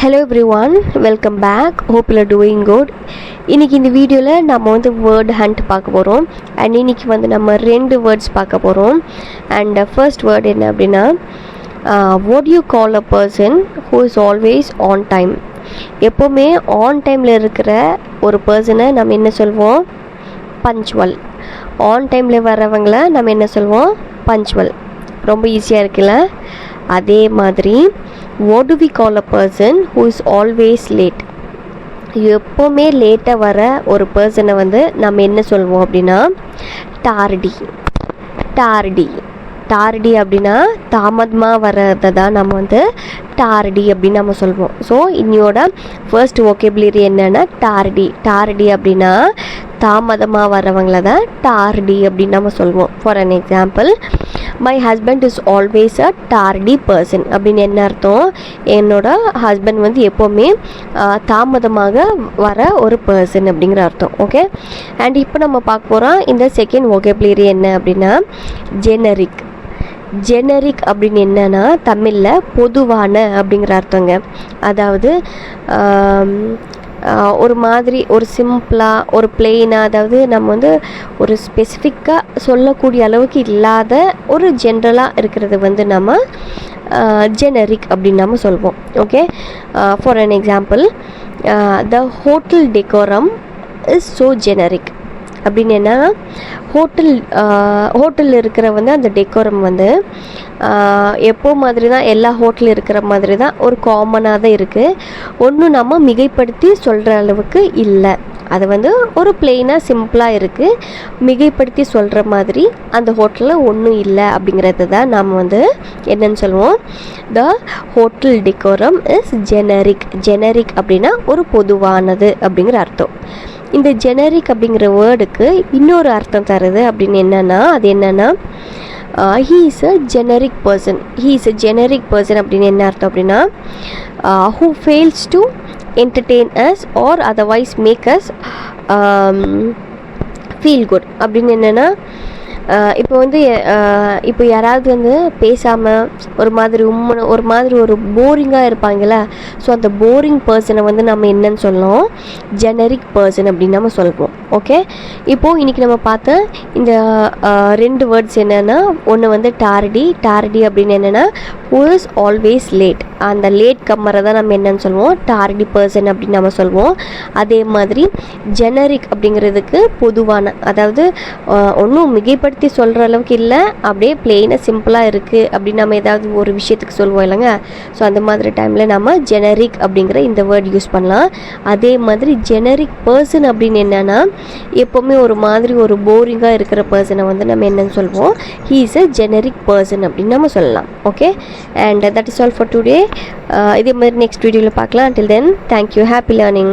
Hello everyone, welcome back. Hope you are doing good. இன்னைக்கு இந்த வீடியோவில் நம்ம வந்து வேர்ட் ஹண்ட் பார்க்க போகிறோம். அண்ட் இன்னைக்கு வந்து நம்ம ரெண்டு வேர்ட்ஸ் பார்க்க போகிறோம். அண்ட் ஃபர்ஸ்ட் வேர்ட் என்ன அப்படின்னா, what do you call a person who is always on time? எப்போவுமே ஆன் டைமில் இருக்கிற ஒரு பர்சனை நம்ம என்ன சொல்வோம்? பஞ்சுவல். ஆன் டைமில் வர்றவங்கள நம்ம என்ன சொல்வோம்? பஞ்சுவல். ரொம்ப ஈஸியாக இருக்குல்ல? அதே மாதிரி what do we call a person who is always late? எப்போவுமே லேட்டாக வர ஒரு பர்சனை வந்து நம்ம என்ன சொல்வோம் அப்படின்னா டார்டி. டார்டி அப்படின்னா தாமதமாக வர்றதை தான் நம்ம வந்து டார்டி அப்படின்னு நம்ம சொல்வோம். ஸோ இன்னையோட ஃபர்ஸ்ட் வோக்கேபுலரி என்னென்னா டார்டி அப்படின்னா தாமதமாக வர்றவங்கள தான் டார்டி அப்படின்னு நம்ம சொல்வோம். For an example, my husband is always a tardy person அப்படின்னு என்ன அர்த்தம்? என்னோட ஹஸ்பண்ட் வந்து எப்போவுமே தாமதமாக வர ஒரு பர்சன் அப்படிங்கிற அர்த்தம். ஓகே, அண்ட் இப்போ நம்ம பார்க்க போகிறோம் இந்த செகண்ட் வோக்கேபுலரி என்ன அப்படின்னா ஜெனரிக் அப்படின்னு என்னன்னா தமிழில் பொதுவான அப்படிங்கிற அர்த்தங்க. அதாவது ஒரு மாதிரி ஒரு சிம்பிளாக ஒரு பிளெயினாக, அதாவது நம்ம வந்து ஒரு ஸ்பெசிஃபிக்காக சொல்லக்கூடிய அளவுக்கு இல்லாத ஒரு ஜென்ரலாக இருக்கிறது வந்து நம்ம ஜெனரிக் அப்படின்னு நம்ம சொல்வோம். Okay, for an example, the hotel decorum is so generic அப்படின்னு என்ன, ஹோட்டலில் இருக்கிற வந்து அந்த டெக்கோரம் வந்து எப்போ மாதிரி தான் எல்லா ஹோட்டலில் இருக்கிற மாதிரி தான் ஒரு காமனாக தான் இருக்குது. ஒன்றும் நம்ம மிகைப்படுத்தி சொல்கிற அளவுக்கு இல்லை. அது வந்து ஒரு பிளெயினாக சிம்பிளாக இருக்குது. மிகைப்படுத்தி சொல்கிற மாதிரி அந்த ஹோட்டலில் ஒன்றும் இல்லை அப்படிங்கிறது தான் நாம் வந்து என்னன்னு சொல்லுவோம்? The hotel decorum is generic அப்படின்னா ஒரு பொதுவானது அப்படிங்கிற அர்த்தம். இந்த ஜெனரிக் அப்படிங்கிற வேர்டுக்கு இன்னொரு அர்த்தம் தருது அப்படின்னு என்னென்னா, அது என்னென்னா he is a generic person அப்படின்னு என்ன அர்த்தம் அப்படின்னா who fails to entertain us or otherwise make us feel good அப்படின்னு என்னென்னா, இப்போ வந்து இப்போ யாராவது வந்து பேசாமல் ஒரு மாதிரி ஒரு போரிங்காக இருப்பாங்களா, ஸோ அந்த போரிங் பர்சனை வந்து நம்ம என்னன்னு சொல்லணும்? ஜெனரிக் பர்சன் அப்படின்னு நம்ம சொல்வோம். ஓகே, இப்போது இன்றைக்கி நம்ம பார்த்த இந்த ரெண்டு வேர்ட்ஸ் என்னென்னா, ஒன்று வந்து டார்டி அப்படின்னு என்னென்னா ஹூ இஸ் ஆல்வேஸ் லேட். அந்த லேட் கம்மரை தான் நம்ம என்னன்னு சொல்லுவோம்? டார்டி பர்சன் அப்படின்னு நம்ம சொல்வோம். அதே மாதிரி ஜெனரிக் அப்படிங்கிறதுக்கு பொதுவான, அதாவது ஒன்றும் மிகைப்படுத்தி சொல்கிற அளவுக்கு இல்லை, அப்படியே பிளெயினாக சிம்பிளாக இருக்குது அப்படின்னு நம்ம ஏதாவது ஒரு விஷயத்துக்கு சொல்லுவோம் இல்லைங்க. ஸோ அந்த மாதிரி டைமில் நம்ம ஜெனரிக் அப்படிங்கிற இந்த வேர்ட் யூஸ் பண்ணலாம். அதே மாதிரி ஜெனரிக் பர்சன் அப்படின்னு என்னென்னா எப்போவுமே ஒரு மாதிரி ஒரு போரிங்காக இருக்கிற பர்சனை வந்து நம்ம என்னன்னு சொல்வோம்? He is a generic person அப்படின்னு நம்ம சொல்லலாம். Okay, and that is all for today. இதே மாதிரி நெக்ஸ்ட் வீடியோவில் பார்க்கலாம். until then, thank you, happy learning.